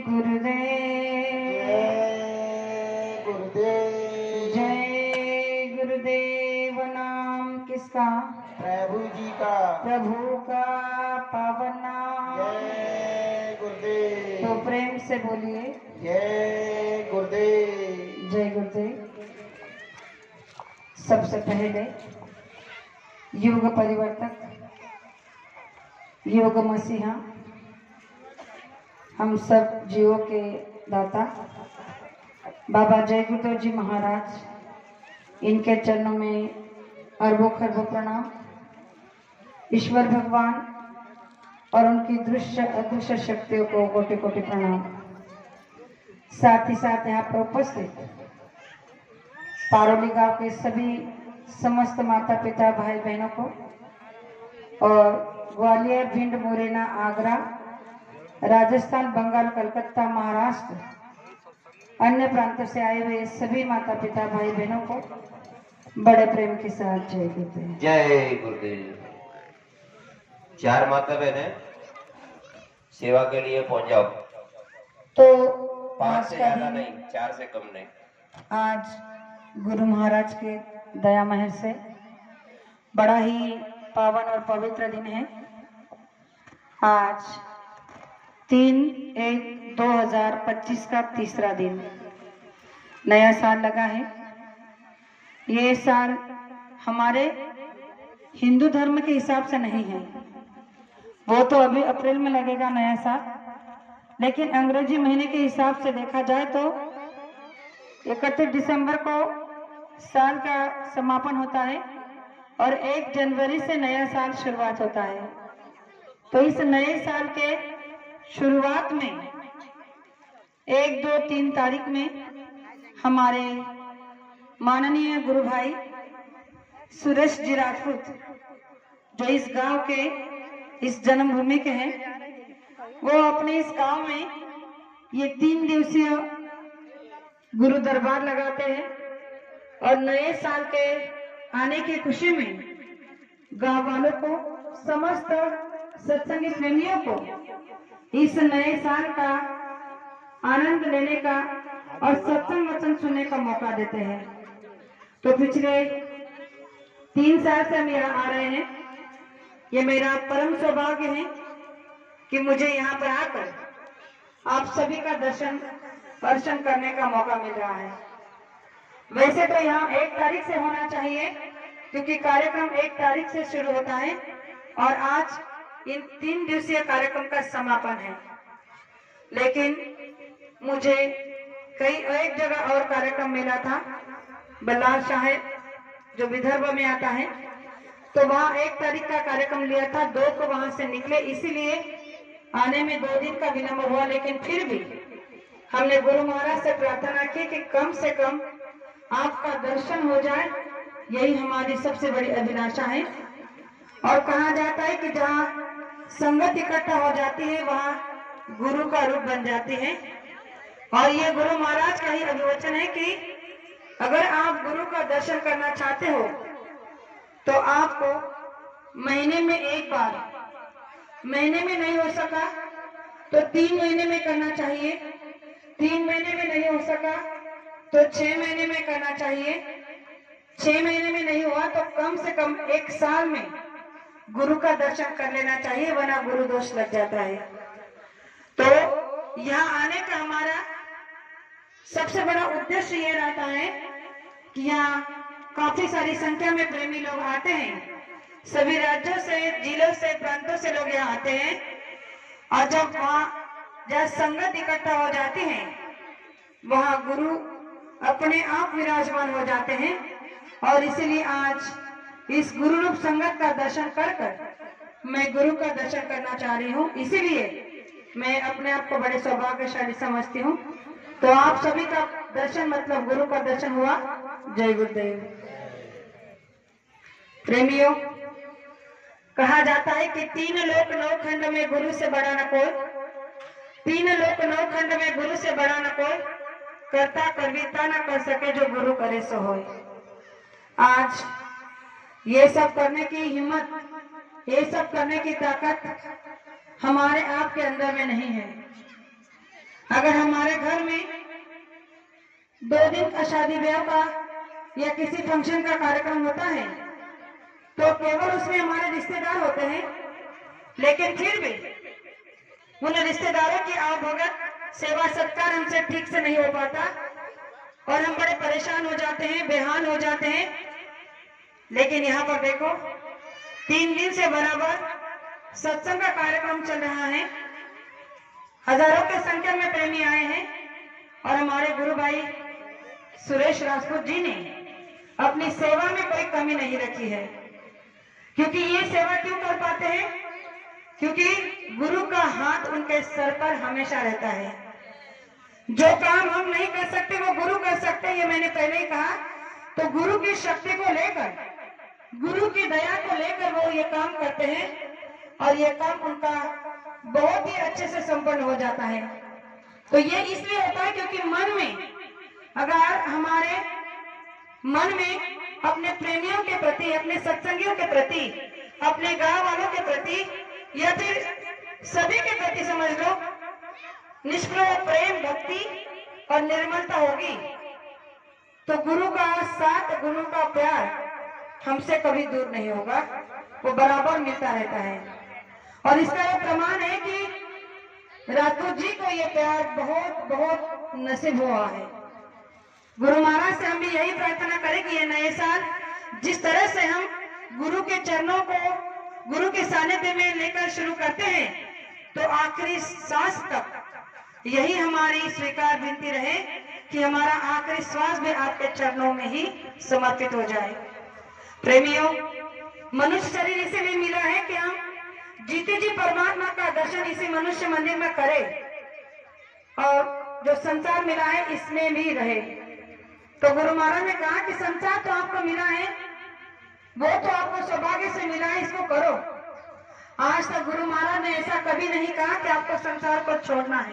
गुरुदेव। जय गुरुदेव। जय गुरुदेव। नाम किसका? प्रभु जी का। प्रभु का पावन नाम। जय गुरुदेव। तो प्रेम से बोलिए जय गुरुदेव। जय गुरुदेव। सबसे पहले युग परिवर्तक, योग मसीहा, हम सब जीवों के दाता बाबा जय गुरुदेव जी महाराज, इनके चरणों में अरबों खरबों प्रणाम। ईश्वर भगवान और उनकी दृश्य अदृश्य शक्तियों को कोटि कोटि प्रणाम। साथ ही साथ यहाँ पर उपस्थित पारोली गांव के सभी समस्त माता पिता भाई बहनों को और ग्वालियर, भिंड, मुरैना, आगरा, राजस्थान, बंगाल, कलकत्ता, महाराष्ट्र, अन्य प्रांतों से आए हुए सभी माता पिता भाई बहनों को बड़े प्रेम के साथ जय गुरुदेव। जय गुरुदेव। 4 माता बहने सेवा के लिए पहुंच जाओ। तो 5 से ज्यादा नहीं, 4 से कम नहीं। आज गुरु महाराज के दया महर से बड़ा ही पावन और पवित्र दिन है। आज 3/1/2025 का तीसरा दिन, नया साल लगा है। ये साल हमारे हिंदू धर्म के हिसाब से नहीं है, वो तो अभी अप्रैल में लगेगा नया साल, लेकिन अंग्रेजी महीने के हिसाब से देखा जाए तो 31 दिसंबर को साल का समापन होता है और 1 जनवरी से नया साल शुरुआत होता है। तो इस नए साल के शुरुआत में 1, 2, 3 तारीख में हमारे माननीय गुरु भाई सुरेश जी राजपूत, जो इस गांव के, इस जन्मभूमि के हैं, वो अपने इस गांव में ये 3 दिवसीय गुरु दरबार लगाते हैं और नए साल के आने की खुशी में गांव वालों को, समस्त सत्संगी प्रेमियों को इस नए साल का आनंद लेने का और सत्संग वचन सुनने का मौका देते हैं। तो पिछले 3 साल से हम यहाँ आ रहे हैं। ये मेरा परम सौभाग्य है कि मुझे यहाँ पर आकर आप सभी का दर्शन करने का मौका मिल रहा है। वैसे तो यहाँ 1 तारीख से होना चाहिए, क्योंकि कार्यक्रम 1 तारीख से शुरू होता है और आज इन 3 दिवसीय कार्यक्रम का समापन है। लेकिन मुझे कई एक जगह और कार्यक्रम मिला था, बल्लार साहेब जो विदर्भ में आता है, तो वहाँ 1 तारीख का कार्यक्रम लिया था, 2 को वहां से निकले, इसीलिए आने में 2 दिन का विलंब हुआ। लेकिन फिर भी हमने गुरु महाराज से प्रार्थना की कि कम से कम आपका दर्शन हो जाए, यही हमारी सबसे बड़ी अभिलाषा है। और कहा जाता है कि जहाँ संगत इकट्ठा हो जाती है वहाँ गुरु का रूप बन जाती है। और ये गुरु महाराज का ही अभिवचन है कि अगर आप गुरु का दर्शन करना चाहते हो तो आपको महीने में 1 बार, महीने में नहीं हो सका तो 3 महीने में करना चाहिए, 3 महीने में नहीं हो सका तो 6 महीने में करना चाहिए, 6 महीने में नहीं हुआ तो कम से कम 1 साल में गुरु का दर्शन कर लेना चाहिए, वरना गुरु दोष लग जाता है। तो यहाँ आने का हमारा सबसे बड़ा उद्देश्य ये रहता है कि यहाँ काफी सारी संख्या में प्रेमी लोग आते हैं, सभी राज्यों से, जिलों से, प्रांतों से लोग यहाँ आते हैं। और जब वहाँ जहाँ संगत इकट्ठा हो जाती है वहाँ गुरु अपने आप विराजमान हो जाते हैं। और इसीलिए आज इस गुरु रूप संगत का दर्शन कर कर मैं गुरु का दर्शन करना चाह रही हूँ, इसीलिए मैं अपने आप को बड़े सौभाग्यशाली समझती हूँ। तो आप सभी का दर्शन मतलब गुरु का दर्शन हुआ। जय गुरुदेव। प्रेमियों, कहा जाता है कि 3 लोक 9 खंड में गुरु से बड़ा न कोई, 3 लोक 9 खंड में गुरु से बड़ा न कोई, करता करविता न कर सके जो गुरु करे सो होय। आज ये सब करने की हिम्मत, ये सब करने की ताकत हमारे आपके अंदर में नहीं है। अगर हमारे घर में 2 दिन का शादी ब्याह का या किसी फंक्शन का कार्यक्रम होता है तो केवल उसमें हमारे रिश्तेदार होते हैं, लेकिन फिर भी उन रिश्तेदारों की आवभगत सेवा सत्कार हमसे ठीक से नहीं हो पाता और हम बड़े परेशान हो जाते हैं, बेहाल हो जाते हैं। लेकिन यहाँ पर देखो 3 दिन से बराबर सत्संग का कार्यक्रम चल रहा है, हजारों के संख्या में प्रेमी आए हैं और हमारे गुरु भाई सुरेश राजपूत जी ने अपनी सेवा में कोई कमी नहीं रखी है। क्योंकि ये सेवा क्यों कर पाते हैं? क्योंकि गुरु का हाथ उनके सर पर हमेशा रहता है। जो काम हम नहीं कर सकते वो गुरु कर सकते हैं, ये मैंने पहले ही कहा। तो गुरु की शक्ति को लेकर, गुरु की दया को लेकर वो ये काम करते हैं और ये काम उनका बहुत ही अच्छे से संपन्न हो जाता है। तो ये इसलिए होता है क्योंकि मन में, अगर हमारे मन में अपने प्रेमियों के प्रति, अपने सत्संगियों के प्रति, अपने गांव वालों के प्रति या फिर सभी के प्रति समझ लो निष्कलुष प्रेम, भक्ति और निर्मलता होगी तो गुरु का साथ, गुरु का प्यार हमसे कभी दूर नहीं होगा, वो बराबर मिलता रहता है। और इसका ये प्रमाण है कि राजपूत जी को ये प्यार बहुत बहुत नसीब हुआ है। गुरु महाराज से हम भी यही प्रार्थना करें कि ये नए साल जिस तरह से हम गुरु के चरणों को गुरु के सानिध्य में लेकर शुरू करते हैं तो आखिरी सांस तक यही हमारी स्वीकार विनती रहे कि हमारा आखिरी श्वास भी आपके चरणों में ही समर्पित हो जाए। प्रेमियों, मनुष्य शरीर इसीलिए मिला है कि हम जीते जी परमात्मा का दर्शन इसी मनुष्य मंदिर में करें और जो संसार मिला है इसमें भी रहे। तो गुरु महाराज ने कहा कि संसार तो आपको मिला है, वो तो आपको सौभाग्य से मिला है, इसको करो। आज तक गुरु महाराज ने ऐसा कभी नहीं कहा कि आपको संसार को छोड़ना है।